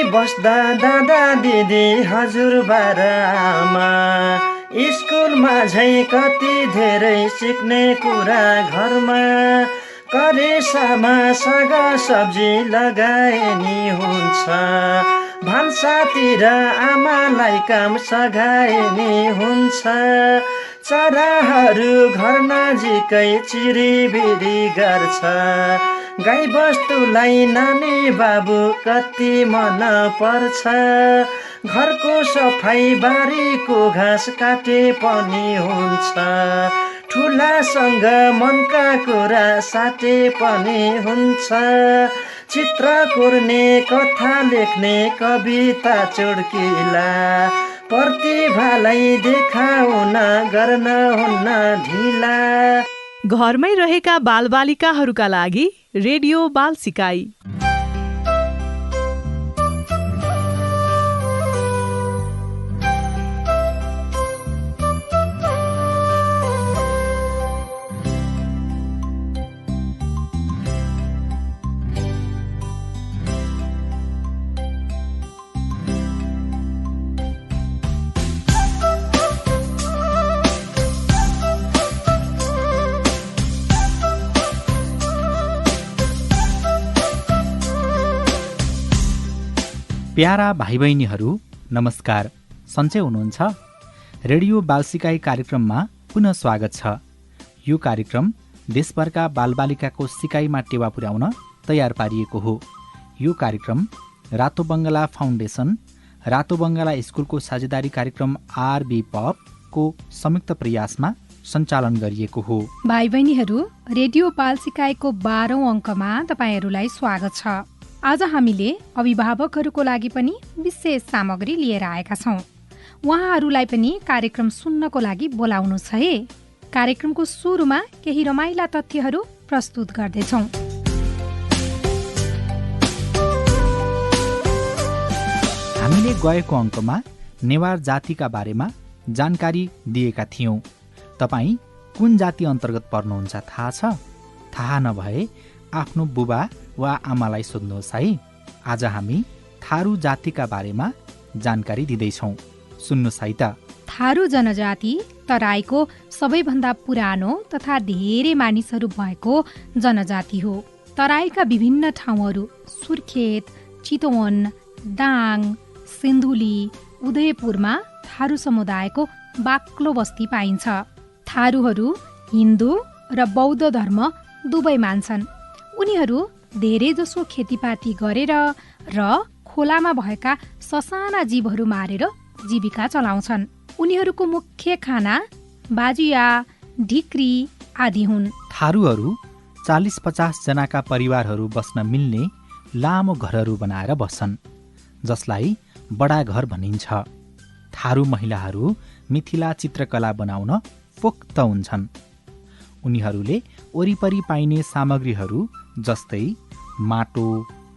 बस्दा दादा दिदी हजुरबा र आमा, स्कुलमा झै कति धेरै सिक्ने कुरा घरमा, करेसामा साग सब्जी लगाए नि हुन्छ, भान्सातिर आमालाई काम सघाए नि हुन्छ, चराहरू घर नजिकै चिरिबिरी गर्छ, गाई बस्तुलाई नानी बाबु कति मन पर्छ, घरको सफाई बारीको घाँस काटे पनि हुन्छ, ठुलासँग मनका कुरा साटे पनि हुन्छ, चित्र कोर्ने कथा लेख्ने कविता चुड्किला, प्रतिभालाई देखाउन गर्न हुन्न ढिला। घरमै रहेका बालबालिकाहरूका लागि रेडियो बाल सिकाइ। प्यारा भाइ बहिनीहरू नमस्कार, सन्चै हुनुहुन्छ? रेडियो बाल सिकाइ कार्यक्रममा पुनः स्वागत छ। यो कार्यक्रम देशभरका बालबालिकाको सिकाइमा टेवा पुर्याउन तयार पारिएको हो। यो कार्यक्रम रातो बङ्गला फाउन्डेसन, रातो बङ्गला स्कुलको साझेदारी कार्यक्रम आरबी पपको संयुक्त प्रयासमा सञ्चालन गरिएको हो। भाइ बहिनीहरू, रेडियो बाल सिकाइको 12औं अङ्कमा तपाईँहरूलाई स्वागत छ। आज हामीले अभिभावकहरूको लागि पनि विशेष सामग्री लिएर आएका छौँ। उहाँहरूलाई पनि कार्यक्रम सुन्नको लागि बोलाउनु छ है। कार्यक्रमको सुरुमा केही रमाइला तथ्यहरू प्रस्तुत गर्दैछौँ। हामीले गएको अङ्कमा नेवार जातिका बारेमा जानकारी दिएका थियौँ। तपाईँ कुन जाति अन्तर्गत पर्नुहुन्छ थाहा छ? थाहा नभए आफ्नो बुबा वा आमालाई सोध्नुहोस् है। आज हामी थारू जातिका बारेमा जानकारी दिँदैछौँ। सुन्नुहोस् है त। थारू जनजाति तराईको सबैभन्दा पुरानो तथा धेरै मानिसहरू भएको जनजाति हो। तराईका विभिन्न ठाउँहरू सुर्खेत, चितवन, दाङ, सिन्धुली, उदयपुरमा थारू समुदायको बाक्लो बस्ती पाइन्छ। थारूहरू हिन्दू र बौद्ध धर्म दुवै मान्छन्। उनीहरू धेरैजसो खेतीपाती गरेर र खोलामा भएका ससाना जीवहरू मारेर जीविका चलाउँछन्। उनीहरूको मुख्य खाना बाजुया, ढिक्री आदि हुन्। थारूहरू 40-50 जनाका परिवारहरू बस्न मिल्ने लामो घरहरू बनाएर बस्छन्, जसलाई बडा घर भनिन्छ। थारू महिलाहरू मिथिला चित्रकला बनाउन पोख्त हुन्छन्। उनीहरूले वरिपरि पाइने सामग्रीहरू जस्तै माटो,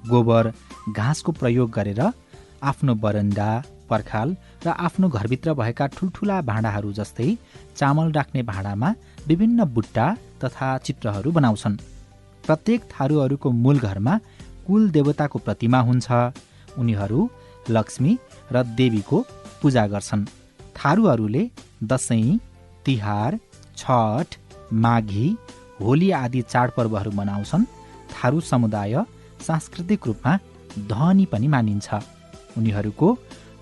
गोबर, घाँसको प्रयोग गरेर आफ्नो बरन्डा, पर्खाल र आफ्नो घरभित्र भएका ठुल्ठुला भाँडाहरू जस्तै चामल राख्ने भाँडामा विभिन्न बुट्टा तथा चित्रहरू बनाउँछन्। प्रत्येक थारूहरूको मूल घरमा कुल देवताको प्रतिमा हुन्छ। उनीहरू लक्ष्मी र देवीको पूजा गर्छन्। थारूहरूले दसैँ, तिहार, छठ, माघी, होली आदि चाडपर्वहरू मनाउँछन्। थारू समुदाय सांस्कृतिक रूपमा धनी पनि मानिन्छ। उनीहरूको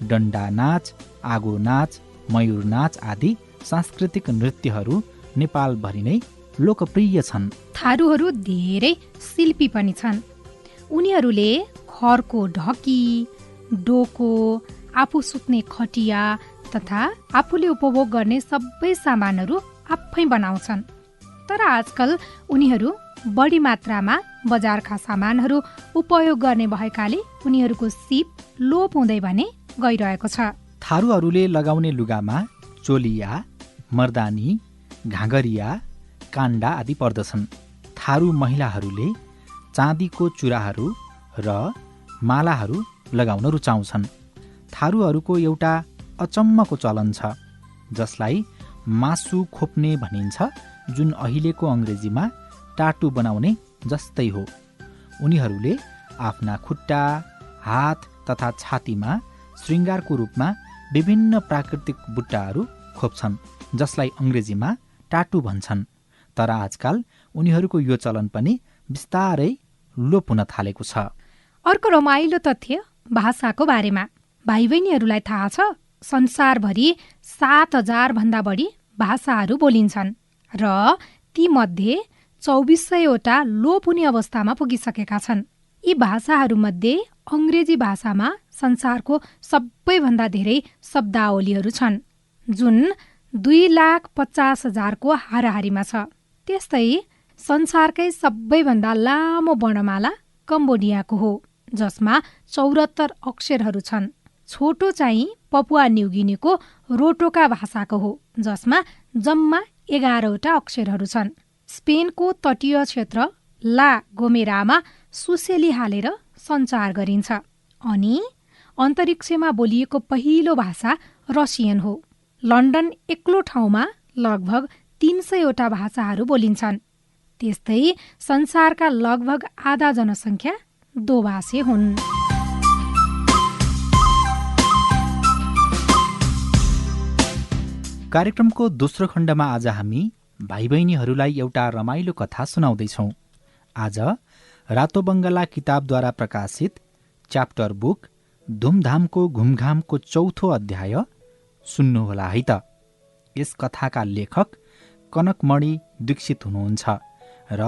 डन्डा नाच, आगो नाच, मयूर नाच आदि सांस्कृतिक नृत्यहरू नेपालभरि नै लोकप्रिय छन्। थारूहरू धेरै शिल्पी पनि छन्। उनीहरूले खरको ढकी, डोको, आफू सुत्ने खटिया तथा आफूले उपभोग गर्ने सबै सामानहरू आफै बनाउँछन्। तर आजकल उनीहरू बढी मात्रामा बजारका सामानहरू उपयोग गर्ने भएकाले उनीहरूको सिप लोप हुँदै भने गइरहेको छ। थारूहरूले लगाउने लुगामा चोलिया, मर्दानी, घाँगरिया, काण्डा आदि पर्दछन्। थारू महिलाहरूले चाँदीको चुराहरू र मालाहरू लगाउन रुचाउँछन्। थारूहरूको एउटा अचम्मको चलन छ जसलाई मासु खोप्ने भनिन्छ, जुन अहिलेको अङ्ग्रेजीमा टाटु बनाउने जस्तै हो। उनीहरूले आफ्ना खुट्टा, हात तथा छातीमा श्रृङ्गारको रूपमा विभिन्न प्राकृतिक बुट्टाहरू खोप्छन्, जसलाई अङ्ग्रेजीमा टाटु भन्छन्। तर आजकाल उनीहरूको यो चलन पनि बिस्तारै लोप हुन थालेको छ। अर्को रमाइलो तथ्य भाषाको बारेमा। भाइ बहिनीहरूलाई थाहा छ, संसारभरि 7,000 भन्दा बढी भाषाहरू बोलिन्छन् र तीमध्ये 2400वटा लोप हुने अवस्थामा पुगिसकेका छन्। यी भाषाहरूमध्ये अङ्ग्रेजी भाषामा संसारको सबैभन्दा धेरै शब्दावलीहरू छन्, जुन 2,50,000को हाराहारीमा छ। त्यस्तै संसारकै सबैभन्दा लामो वर्णमाला कम्बोडियाको हो, जसमा 74 अक्षरहरू छन्। छोटो चाहिँ पपुवा न्युगिनीको रोटोका भाषाको हो, जसमा जम्मा 11वटा अक्षरहरू छन्। स्पेनको तटीय क्षेत्र ला गोमेरामा सुसेली हालेर सञ्चार गरिन्छ। अनि अन्तरिक्षमा बोलिएको पहिलो भाषा रसियन हो। लन्डन एक्लो ठाउँमा लगभग 300वटा भाषाहरू बोलिन्छन्। त्यस्तै संसारका लगभग आधा जनसङ्ख्या दोभाषी हुन्। कार्यक्रमको दोस्रो खण्डमा आज हामी भाइ बहिनीहरूलाई एउटा रमाइलो कथा सुनाउँदैछौँ। आज रातो बङ्गला किताबद्वारा प्रकाशित च्याप्टर बुक धुमधामको घुमघामको 4थो अध्याय सुन्नुहोला है त। यस कथाका लेखक कनकमणि दीक्षित हुनुहुन्छ र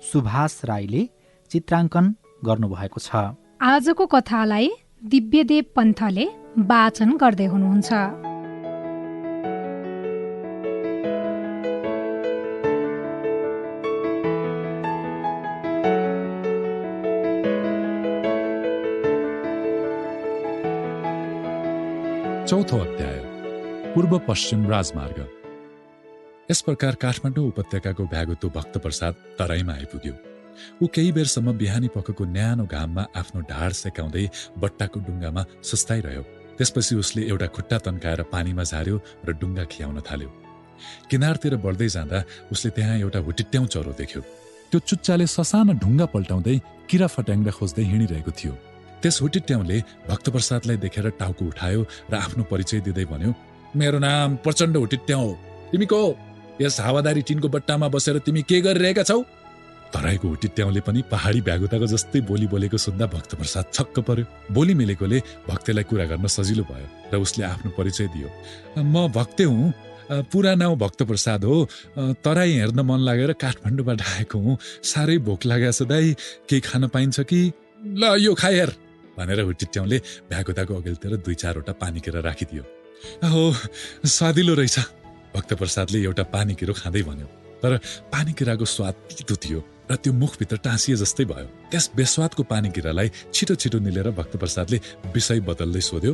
सुभाष राईले चित्राङ्कन गर्नुभएको छ। आजको कथालाई दिव्यदेव पन्थले वाचन गर्दै हुनुहुन्छ। चौथो अध्याय पूर्व पश्चिम राजमार्ग। यस प्रकार काठमाडौँ उपत्यकाको भ्यागुतो भक्तप्रसाद तराईमा आइपुग्यो। ऊ केही बेरसम्म बिहानी पखको न्यानो घाममा आफ्नो ढाड सेकाउँदै बट्टाको डुङ्गामा सुस्ताइरह्यो। त्यसपछि उसले एउटा खुट्टा तन्काएर पानीमा झार्यो र डुङ्गा खियाउन थाल्यो। किनारतिर बढ्दै जाँदा उसले त्यहाँ एउटा हुटिट्याउँ चरो देख्यो। त्यो चुच्चाले ससाना ढुङ्गा पल्टाउँदै किरा फट्याङ्ग्रा खोज्दै हिँडिरहेको थियो। त्यस हुटिट्याउँले भक्तप्रसादलाई देखेर टाउको उठायो र आफ्नो परिचय दिँदै भन्यो, मेरो नाम प्रचण्ड हुटिट्याउँ हो। तिमी को? यस हावादारी टिनको बट्टामा बसेर तिमी के गरिरहेका छौ? तराईको हुटिट्याउँले पनि पहाडी भ्यागुताको जस्तै बोली बोलेको सुन्दा भक्तप्रसाद छक्क पर्यो। बोली मिलेकोले भक्तेलाई कुरा गर्न सजिलो भयो र उसले आफ्नो परिचय दियो। म भक्ते हुँ, पुरा नाउँ भक्तप्रसाद हो। तराई हेर्न मन लागेर काठमाडौँबाट आएको हुँ। साह्रै भोक लागेको छ दाइ, केही खान पाइन्छ कि? ल यो खाए हेर भनेर हुटिट्याउँले भ्यागुताको अघिल्तिर 2-4वटा पानीकिरा राखिदियो। हो स्वादिलो रहेछ, भक्तप्रसादले एउटा पानीकिरो खाँदै भन्यो। तर पानीकिराको स्वाद तितो थियो र त्यो मुखभित्र टाँसिए जस्तै भयो। त्यस बेस्वादको पानीकिरालाई छिटो छिटो निलेर भक्तप्रसादले विषय बदल्दै सोध्यो,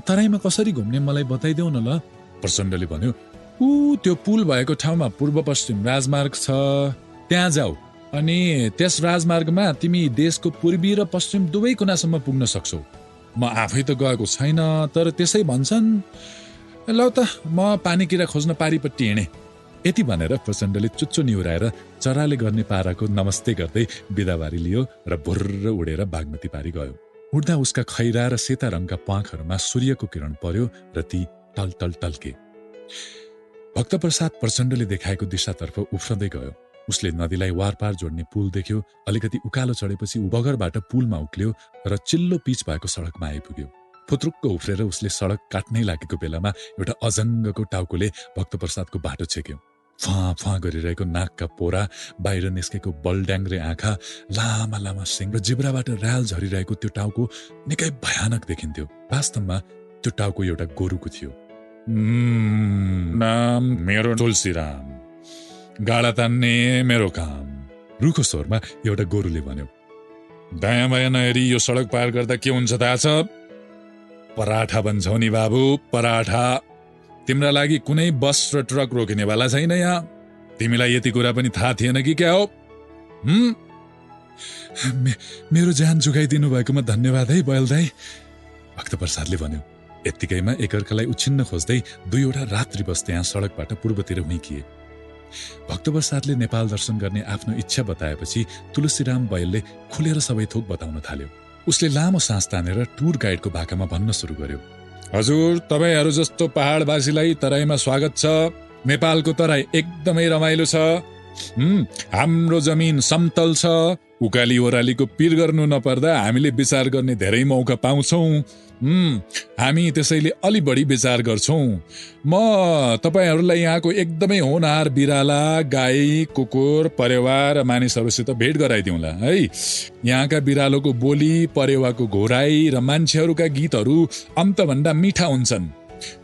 तराईमा कसरी घुम्ने मलाई बताइदेऊ न ल। प्रचण्डले भन्यो, त्यो पुल भएको ठाउँमा पूर्व पश्चिम राजमार्ग छ, त्यहाँ जाऊ। अनि त्यस राजमार्गमा तिमी देशको पूर्वी र पश्चिम दुवै कुनासम्म पुग्न सक्छौ। म आफै त गएको छैन, तर त्यसै भन्छन्। ल त म पानीकिरा खोज्न पारिपट्टि हिँडे। यति भनेर प्रचण्डले चुच्चो निहुराएर चराले गर्ने पाराको नमस्ते गर्दै बिदाबारी लियो र भुर्र उडेर बागमती पारी गयो। उड्दा उसका खैरा र सेता रङका प्वाखहरूमा सूर्यको किरण पर्यो र ती टल टल टल्के। भक्तप्रसाद प्रचण्डले देखाएको दिशातर्फ उफ्रदै गयो। उसले नदीलाई वारपार जोड्ने पुल देख्यो। अलिकति उकालो चढेपछि ऊ बगरबाट पुलमा उक्ल्यो र चिल्लो पिच भएको सडकमा आइपुग्यो। फुत्रुक्क उफ्रेर उसले सडक काट्नै लागेको बेलामा एउटा अजङ्गको टाउकोले भक्तप्रसादको बाटो छेक्यो। फाँ फाँ गरिरहेको नाकका पोरा, बाहिर निस्केको बलड्याङ्ग्रे आँखा, लामा लामा सिङ र जिब्राबाट र्याल झरिरहेको त्यो टाउको निकै भयानक देखिन्थ्यो। वास्तवमा त्यो टाउको एउटा गोरुको थियो। नाम मेरो तुलसीराम, गाडा तान्ने मेरो काम, रुखो स्वरमा एउटा गोरुले भन्यो। दायाँ बायाँ नहेरी यो सडक पार गर्दा के हुन्छ थाहा छ? पराठा बन्छौ नि बाबु, पराठा। तिम्रा लागि कुनै बस र ट्रक रोकिनेवाला छैन यहाँ। तिमीलाई यति कुरा पनि थाहा थिएन कि क्या हो? मेरो ज्यान जोगाइदिनु भएकोमा धन्यवाद है बयल दाइ, भक्तप्रसादले भन्यो। यत्तिकैमा एकअर्कालाई उछिन्न खोज्दै 2वटा रात्रि बस त्यहाँ सडकबाट पूर्वतिर हुइकिए। भक्तप्रसादले नेपाल दर्शन गर्ने आफ्नो इच्छा बताएपछि तुलसीराम बयलले खुलेर सबै थोक बताउन थाल्यो। उसले लामो सास तानेर टुर गाइडको भाकामा भन्न सुरु गर्यो, हजुर, तपाईहरू जस्तो पहाडवासीलाई तराईमा स्वागत छ। नेपालको तराई एकदमै रमाइलो छ। हाम्रो जमिन समतल छ। उकाली ओरालीको पिर गर्नु नपर्दा हामीले विचार गर्ने धेरै मौका पाउँछौँ। हामी त्यसैले अलि बढी विचार गर्छौँ। म तपाईहरूलाई यहाँको एकदमै होनहार बिराला, गाई, कुकुर, परेवा र मानिसहरूसित भेट गराइदिउँला है। यहाँका बिरालोको बोली, परेवाको घोराई र मान्छेहरूका गीतहरू अन्तभन्दा मिठा हुन्छन्।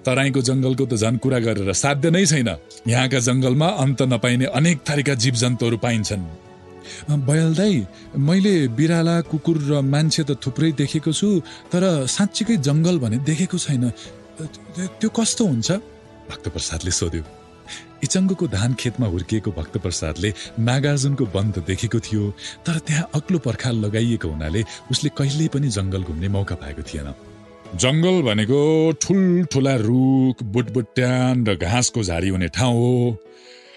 तराईको जंगलको त झन् कुरा गरेर साध्य नै छैन। यहाँका जंगलमा अन्त नपाइने अनेक थरीका जीव जन्तुहरू पाइन्छन्। बयल दाई, मैले बिराला, कुकुर र मान्छे त थुप्रै देखेको छु, तर साँच्चीकै जंगल भने देखेको छैन। त्यो कस्तो हुन्छ? भक्तप्रसादले सोध्यो। इचङ्गको धान खेतमा हुर्किएको भक्तप्रसादले नागार्जुनको वन त देखेको थियो, तर त्यहाँ अग्लो पर्खाल लगाइएको हुनाले उसले कहिल्यै पनि जंगल घुम्ने मौका पाएको थिएन। जंगल भनेको ठुल्ठुला रुख, बुटबुट्यान र घाँसको झाडी हुने ठाउँ हो।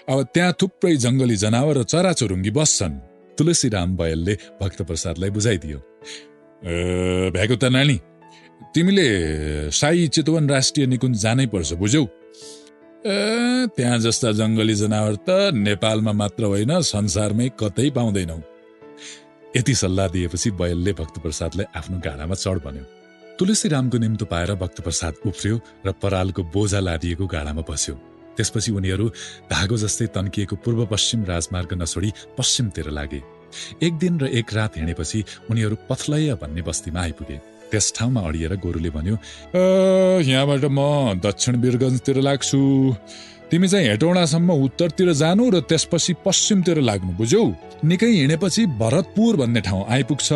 अब त्यहाँ थुप्रै जंगली जनावर र चराचुरुङ्गी बस्छन्। तुलसीराम बयलले भक्तप्रसादलाई बुझाइदियो। भ्यागुता नानी, तिमीले साई चितवन राष्ट्रिय निकुञ्ज जानै पर्छ, बुझ्यौ? त्यहाँ जस्ता जंगली जनावर त नेपालमा मात्र होइन, संसारमै कतै पाउँदैनौ। यति सल्लाह दिएपछि बयलले भक्तप्रसादलाई आफ्नो गाडामा चढ भन्यो। तुलसीरामको निम्तो पाएर भक्तप्रसाद उफ्रियो र परालको बोझा लादिएको गाडामा बस्यो। त्यसपछि उनीहरू धागो जस्तै तन्किएको पूर्व पश्चिम राजमार्ग नछोडी पश्चिमतिर लागे। एक दिन र एक रात हिँडेपछि उनीहरू पथलैया भन्ने बस्तीमा आइपुगे। त्यस ठाउँमा अडिएर गोरुले भन्यो, यहाँबाट म दक्षिण वीरगन्जतिर लाग्छु। तिमी चाहिँ हेटौडासम्म उत्तरतिर जानु र त्यसपछि पश्चिमतिर लाग्नु, बुझ्यौ? निकै हिँडेपछि भरतपुर भन्ने ठाउँ आइपुग्छ।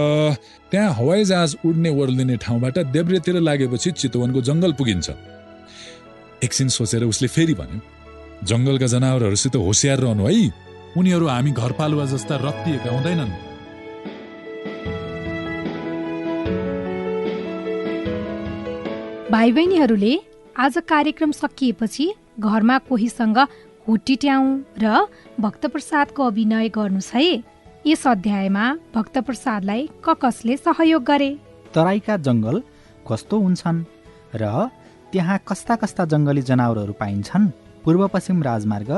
त्यहाँ हवाईजहाज उड्ने ओर्लिने ठाउँबाट देब्रेतिर लागेपछि चितवनको जंगल पुगिन्छ। एकछिन सोचेर उसले फेरि भन्यो, जंगलका जनावरहरूसित होशियार रहनु है। उनीहरू हामी घरपालुवा जस्ता रत्तिएका हुँदैनन्। भाइ बहिनीहरूले आज कार्यक्रम सकिएपछि घरमा कोहीसँग हुटिट्याउँ र भक्तप्रसादको अभिनय गर्नुहोस् है। यस अध्यायमा भक्तप्रसादलाई कसले सहयोग गरे? तराईका जंगल कस्तो हुन्छन् र त्यहाँ कस्ता कस्ता जंगली जनावरहरू पाइन्छन्? पूर्व पश्चिम राजमार्ग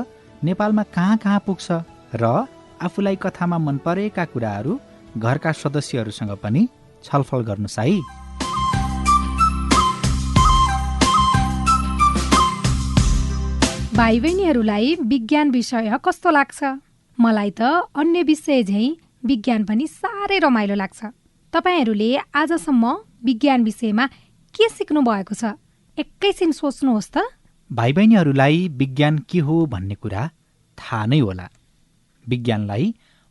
नेपालमा कहाँ कहाँ पुग्छ र आफूलाई कथामा मन परेका कुराहरू घरका सदस्यहरूसँग पनि छलफल गर्नुहोस् है। भाइ बहिनीहरूलाई विज्ञान विषय कस्तो लाग्छ? मलाई त अन्य विषय झैँ विज्ञान पनि साह्रै रमाइलो लाग्छ। तपाईहरूले आजसम्म विज्ञान विषयमा के सिक्नु भएको छ? एकैछिन सोच्नुहोस् त। भाइ बहिनीहरूलाई विज्ञान के हो भन्ने कुरा थाहा नै होला। विज्ञानलाई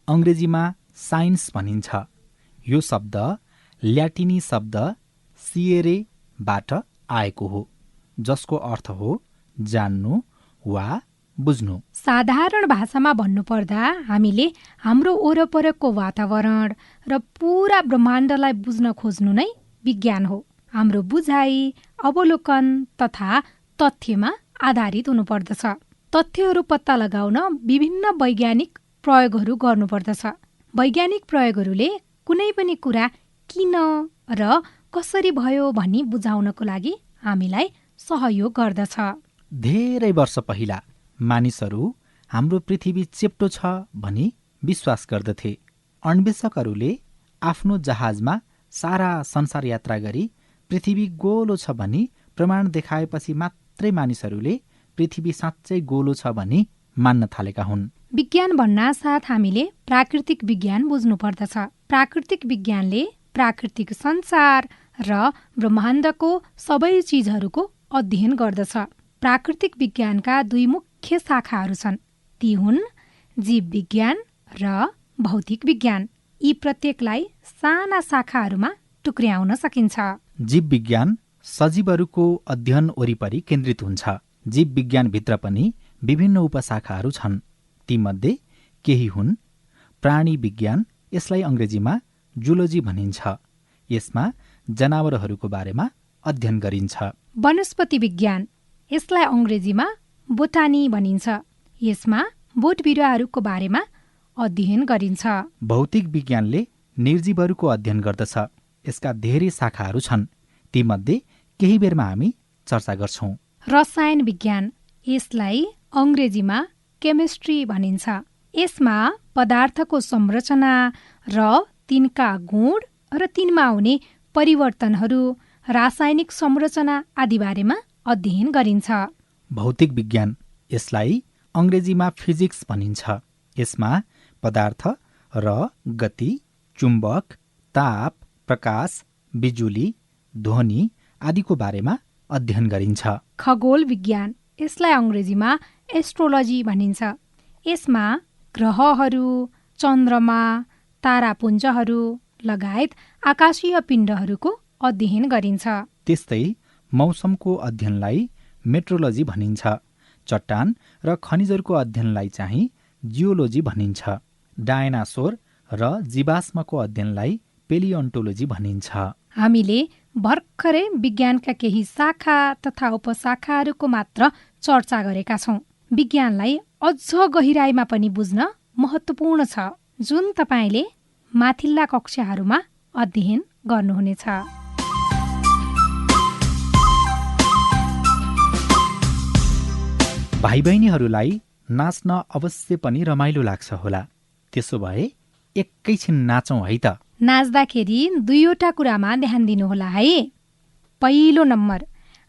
अङ्ग्रेजीमा साइन्स भनिन्छ। यो शब्द ल्याटिनी शब्द सिएरेबाट आएको हो, जसको अर्थ हो जान्नु वा बुझ्नु। साधारण भाषामा भन्नुपर्दा हामीले हाम्रो वरपरको वातावरण र पूरा ब्रह्माण्डलाई बुझ्न खोज्नु नै विज्ञान हो। हाम्रो बुझाइ, अवलोकन तथा तथ्यमा आधारित हुनुपर्दछ। तथ्यहरू पत्ता लगाउन विभिन्न वैज्ञानिक प्रयोगहरू गर्नुपर्दछ। वैज्ञानिक प्रयोगहरूले कुनै पनि कुरा किन र कसरी भयो भनी बुझाउनको लागि हामीलाई सहयोग गर्दछ। धेरै वर्ष पहिला मानिसहरू हाम्रो पृथ्वी चेप्टो छ भनी विश्वास गर्दथे। अन्वेषकहरूले आफ्नो जहाजमा सारा संसार यात्रा गरी पृथ्वी गोलो छ भनी प्रमाण देखाएपछि मात्रै मानिसहरूले पृथ्वी साँच्चै गोलो छ भनी मान्न थालेका हुन्। विज्ञान भन्नासाथ हामीले प्राकृतिक विज्ञान बुझ्नुपर्दछ। प्राकृतिक विज्ञानले प्राकृतिक संसार र ब्रह्माण्डको सबै चिजहरूको अध्ययन गर्दछ। प्राकृतिक विज्ञानका दुई मुख्य शाखाहरू छन्। ती हुन् जीव विज्ञान र भौतिक विज्ञान। यी प्रत्येकलाई साना शाखाहरूमा टुक्र्याउन सकिन्छ। जीव विज्ञान सजीवहरूको अध्ययन वरिपरि केन्द्रित हुन्छ। जीव विज्ञानभित्र पनि विभिन्न उपशाखाहरू छन्। तीमध्ये केही हुन् प्राणी विज्ञान, यसलाई अङ्ग्रेजीमा जुलोजी भनिन्छ। यसमा जनावरहरूको बारेमा अध्ययन गरिन्छ। वनस्पति विज्ञान, यसलाई अङ्ग्रेजीमा बोटानी भनिन्छ। यसमा बोट बिरुवाहरूको बारेमा अध्ययन गरिन्छ। भौतिक विज्ञानले निर्जीवहरूको अध्ययन गर्दछ। यसका धेरै शाखाहरू छन्। तीमध्ये केही बेरमा हामी चर्चा गर्छौं। रसायन विज्ञान, यसलाई अंग्रेजीमा केमिस्ट्री भनिन्छ। यसमा पदार्थको संरचना र तिनका गुण र तिनमा हुने परिवर्तनहरू, रासायनिक संरचना आदि बारेमा अध्ययन गरिन्छ। भौतिक विज्ञान, यसलाई अंग्रेजीमा फिजिक्स भनिन्छ। यसमा पदार्थ र गति, चुम्बक, ताप, प्रकाश, बिजुली, ध्वनि आदिको बारेमा अध्ययन गरिन्छ। खगोल विज्ञान, यसलाई अंग्रेजीमा एस्ट्रोलोजी भनिन्छ। यसमा ग्रहहरू, चन्द्रमा, तारापुञ्जहरू लगायत आकाशीय पिण्डहरूको अध्ययन गरिन्छ। त्यस्तै मौसमको अध्ययनलाई मेट्रोलोजी भनिन्छ। चट्टान र खनिजहरूको अध्ययनलाई चाहिँ जियोलोजी भनिन्छ। डायनासोर र जीवाश्मको अध्ययनलाई पेलियोन्टोलोजी भनिन्छ। हामीले भर्खरै विज्ञानका केही शाखा तथा उपशाखाहरूको मात्र चर्चा गरेका छौं। विज्ञानलाई अझ गहिराईमा पनि बुझ्न महत्त्वपूर्ण छ, जुन तपाईले माथिल्ला कक्षाहरूमा अध्ययन गर्नुहुनेछ। भाइ बहिनीहरूलाई नाच्न अवश्य पनि रमाइलो लाग्छ होला। त्यसो भए एकैछिन नाचौं है त। नाच्दाखेरि दुईवटा कुरामा ध्यान दिनुहोला है। पहिलो नम्बर,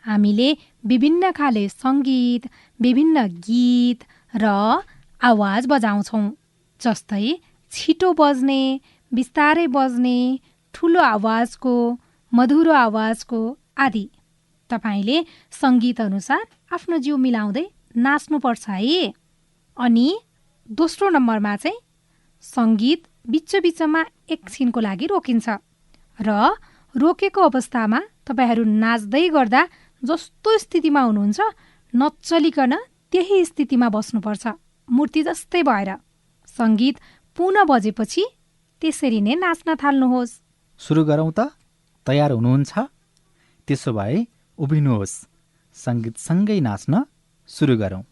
हामीले विभिन्न खाले सङ्गीत, विभिन्न गीत र आवाज बजाउँछौं। जस्तै छिटो बज्ने, बिस्तारै बज्ने, ठुलो आवाजको, मधुरो आवाजको आदि। तपाईले सङ्गीत अनुसार आफ्नो जिउ मिलाउँदै नाच्नुपर्छ है। अनि दोस्रो नम्बरमा चाहिँ सङ्गीत बिचमा एकछिनको लागि रोकिन्छ र रोकेको अवस्थामा तपाईहरू नाच्दै गर्दा जस्तो स्थितिमा हुनुहुन्छ नचलिकन त्यही स्थितिमा बस्नुपर्छ, मूर्ति जस्तै भएर। सङ्गीत पुनः बजेपछि त्यसरी नै नाच्न थाल्नुहोस्। सुरु गरौँ त? तयार हुनुहुन्छ? त्यसो भए उभिनुहोस्, सङ्गीतसँगै नाच्न सुरु गरौँ।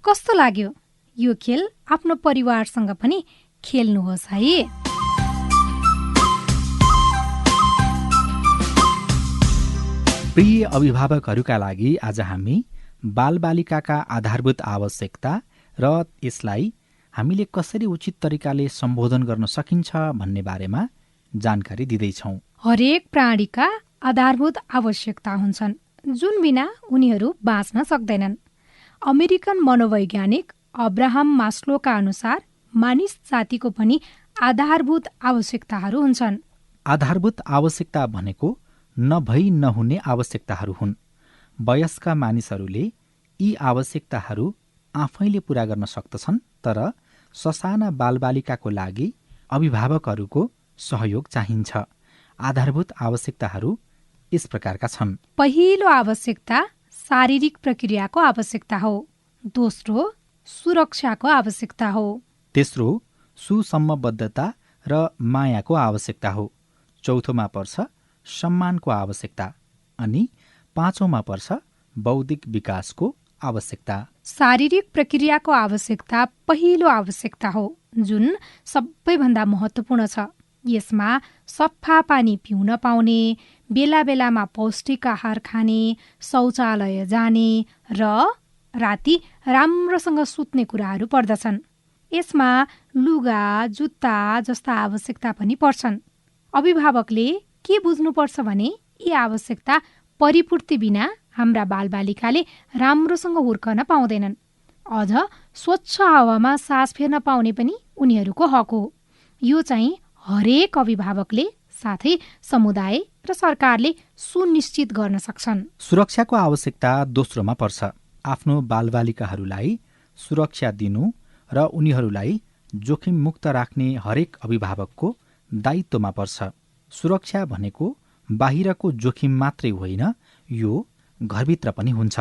कस्तो लाग्यो? यो खेल आफ्नो परिवारसँग पनि खेल्नुहोस् है। प्रिय अभिभावकहरूका लागि आज हामी बालबालिकाका आधारभूत आवश्यकता र यसलाई हामीले कसरी उचित तरिकाले सम्बोधन गर्न सकिन्छ भन्ने बारेमा जानकारी दिँदैछौँ। हरेक प्राणीका आधारभूत आवश्यकता हुन्छन्, जुन बिना उनीहरू बाँच्न सक्दैनन्। अमेरिकन मनोवैज्ञानिक अब्राहम मास्लोका अनुसार मानिस जातिको पनि आधारभूत आवश्यकताहरू हुन्छन्। आधारभूत आवश्यकता भनेको नभई नहुने आवश्यकताहरू हुन्। वयस्क मानिसहरूले यी आवश्यकताहरू आफैले पूरा गर्न सक्दछन्, तर ससाना बालबालिकाको लागि अभिभावकहरूको सहयोग चाहिन्छ। आधारभूत आवश्यकताहरू यस प्रकारका छन्। पहिलो आवश्यकता शारीरिक प्रक्रियाको आवश्यकता हो। दोस्रो सुरक्षाको आवश्यकता हो। तेस्रो सुसम्बद्धता र मायाको आवश्यकता हो। चौथोमा पर्छ सम्मानको आवश्यकता। अनि पाँचौँमा पर्छ बौद्धिक विकासको आवश्यकता। शारीरिक प्रक्रियाको आवश्यकता पहिलो आवश्यकता हो, जुन सबैभन्दा महत्त्वपूर्ण छ। यसमा सफा पानी पिउन पाउने, बेला बेलामा पौष्टिक आहार खाने, शौचालय जाने र राति राम्रोसँग सुत्ने कुराहरू पर्दछन्। यसमा लुगा, जुत्ता जस्ता आवश्यकता पनि पर्छन्। अभिभावकले के बुझ्नुपर्छ भने यी आवश्यकता परिपूर्ति बिना हाम्रा बालबालिकाले राम्रोसँग हुर्कन पाउँदैनन्। अझ स्वच्छ हावामा सास फेर्न पाउने पनि उनीहरूको हक हो। यो चाहिँ हरेक अभिभावकले साथै समुदाय र सरकारले सुनिश्चित गर्न सक्छन्। सुरक्षाको आवश्यकता दोस्रोमा पर्छ। आफ्नो बालबालिकाहरूलाई सुरक्षा दिनु र उनीहरूलाई जोखिम मुक्त राख्ने हरेक अभिभावकको दायित्वमा पर्छ। सुरक्षा भनेको बाहिरको जोखिम मात्रै होइन, यो घरभित्र पनि हुन्छ।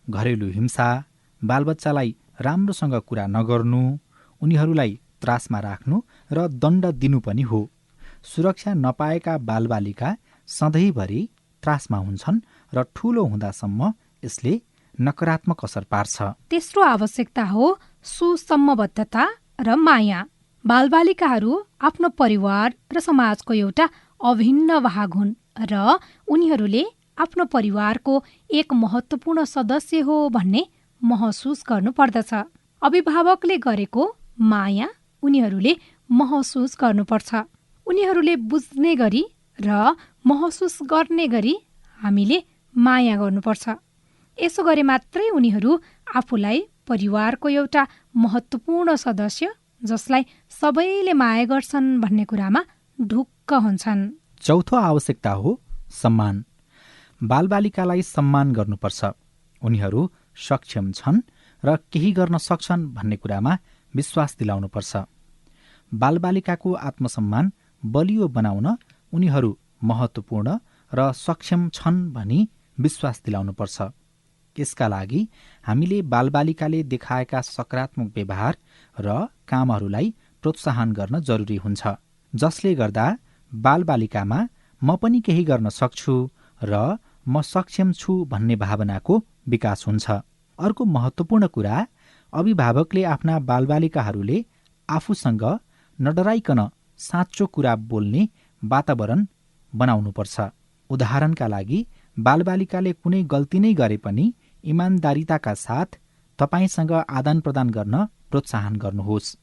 घरेलु हिंसा, बालबच्चालाई राम्रोसँग कुरा नगर्नु, उनीहरूलाई त्रासमा राख्नु र दण्ड दिनु पनि हो। सुरक्षा नपाएका बालबालिका सधैँभरि त्रासमा हुन्छन् र ठूलो हुँदासम्म यसले नकारात्मक असर पार्छ। तेस्रो आवश्यकता हो सुसम्बद्धता र माया। बालबालिकाहरू आफ्नो परिवार र समाजको एउटा अभिन्न भाग हुन् र उनीहरूले आफ्नो परिवारको एक महत्त्वपूर्ण सदस्य हो भन्ने महसुस गर्नुपर्दछ। अभिभावकले गरेको माया उनीहरूले महसुस गर्नुपर्छ। उनीहरूले बुझ्ने गरी र महसुस गर्ने गरी हामीले माया गर्नुपर्छ। यसो गरे मात्रै उनीहरू आफूलाई परिवारको एउटा महत्त्वपूर्ण सदस्य जसलाई सबैले माया गर्छन् भन्ने कुरामा ढुक्क हुन्छन्। चौथो आवश्यकता हो सम्मान। बालबालिकालाई सम्मान गर्नुपर्छ। उनीहरू सक्षम छन् र केही गर्न सक्छन् भन्ने कुरामा विश्वास दिलाउनुपर्छ। बालबालिकाको आत्मसम्मान बलियो बनाउन उनीहरू महत्त्वपूर्ण र सक्षम छन् भनी विश्वास दिलाउनुपर्छ। यसका लागि हामीले बालबालिकाले देखाएका सकारात्मक व्यवहार र कामहरूलाई प्रोत्साहन गर्न जरुरी हुन्छ, जसले गर्दा बालबालिकामा म पनि केही गर्न सक्छु र म सक्षम छु भन्ने भावनाको विकास हुन्छ। अर्को महत्त्वपूर्ण कुरा, अभिभावकले आफ्ना बालबालिकाहरूले आफूसँग नडराइकन साँचो कुरा बोल्ने वातावरण बनाउनुपर्छ। उदाहरणका लागि, बालबालिकाले कुनै गल्ती नै गरे पनि इमान्दारिताका साथ तपाईसँग आदान प्रदान गर्न प्रोत्साहन गर्नुहोस्।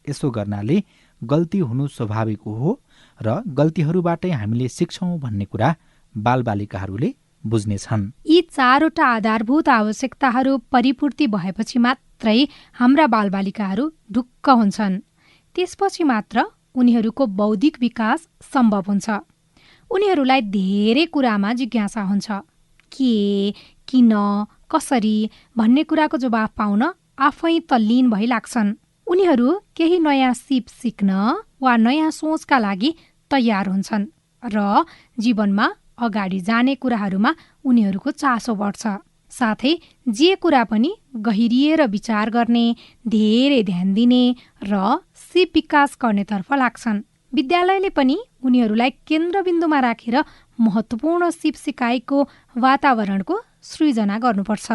यसो गर्नाले गल्ती हुनु स्वाभाविक हो र गल्तीहरूबाटै हामीले सिक्छौँ भन्ने कुरा बालबालिकाहरूले बुझ्नेछन्। यी चारवटा आधारभूत आवश्यकताहरू परिपूर्ति भएपछि मात्रै हाम्रा बालबालिकाहरू ढुक्क हुन्छन्। त्यसपछि मात्र उनीहरूको बौद्धिक विकास सम्भव हुन्छ। उनीहरूलाई धेरै कुरामा जिज्ञासा हुन्छ। के, किन, कसरी भन्ने कुराको जवाफ पाउन आफै तल्लीन भई लाग्छन्। उनीहरू केही नयाँ सिप सिक्न वा नयाँ सोचका लागि तयार हुन्छन् र जीवनमा अगाडि जाने कुराहरूमा उनीहरूको चासो बढ्छ। साथै जे कुरा पनि गहिरिएर विचार गर्ने, धेरै ध्यान दिने र सिप विकास गर्नेतर्फ लाग्छन्। विद्यालयले पनि उनीहरूलाई केन्द्रबिन्दुमा राखेर महत्त्वपूर्ण सिप सिकाइको वातावरणको सृजना गर्नुपर्छ।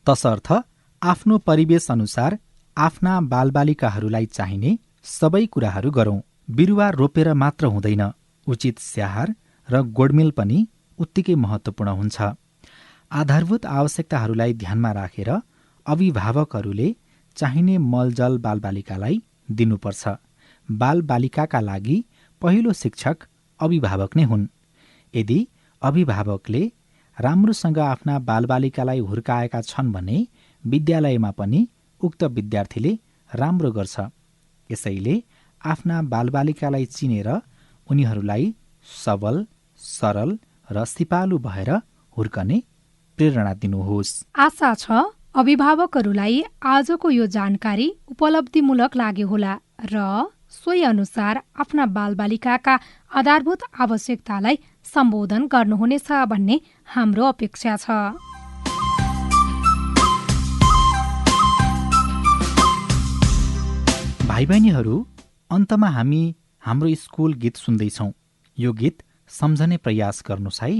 तसर्थ आफ्नो परिवेश अनुसार आफ्ना बालबालिकाहरूलाई चाहिने सबै कुराहरू गरौँ। बिरुवा रोपेर मात्र हुँदैन, उचित स्याहार र गोडमेल पनि उत्तिकै महत्त्वपूर्ण हुन्छ। आधारभूत आवश्यकताहरूलाई ध्यानमा राखेर अभिभावकहरूले चाहिने मलजल बालबालिकालाई दिनुपर्छ। बालबालिकाका लागि पहिलो शिक्षक अभिभावक नै हुन्। यदि अभिभावकले राम्रोसँग आफ्ना बालबालिकालाई हुर्काएका छन् भने विद्यालयमा पनि उक्त विद्यार्थीले राम्रो गर्छ। यसैले आफ्ना बालबालिकालाई चिनेर उनीहरूलाई सबल, सरल र सिपालु भएर हुर्कने प्रेरणा दिनुहोस्। आशा छ अभिभावकहरूलाई आजको यो जानकारी उपलब्धिमूलक लाग्यो होला र सोही अनुसार आफ्ना बालबालिकाका आधारभूत आवश्यकतालाई सम्बोधन गर्नुहुनेछ भन्ने हाम्रो अपेक्षा छ। भाइ बहिनीहरू, अन्तमा हामी हाम्रो स्कुल गीत सुन्दैछौँ। यो गीत सम्झने प्रयास गर्नुहोस् है।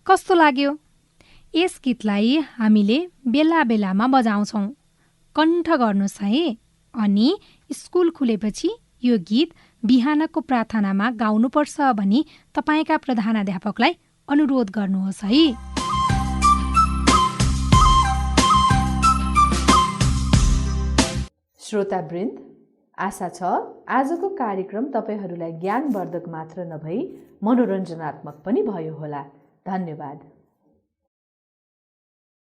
कस्तो लाग्यो? यस गीतलाई हामीले बेला बेलामा बजाउँछौँ। कण्ठ गर्नुहोस् है। अनि स्कुल खुलेपछि यो गीत बिहानको प्रार्थनामा गाउनुपर्छ भनी तपाईँका प्रधानाध्यापकलाई अनुरोध गर्नुहोस् है। श्रोतावृन्द, आशा छ आजको कार्यक्रम तपाईहरूलाई ज्ञानवर्धक मात्र नभई मनोरञ्जनात्मक पनि भयो होला। धन्यवाद।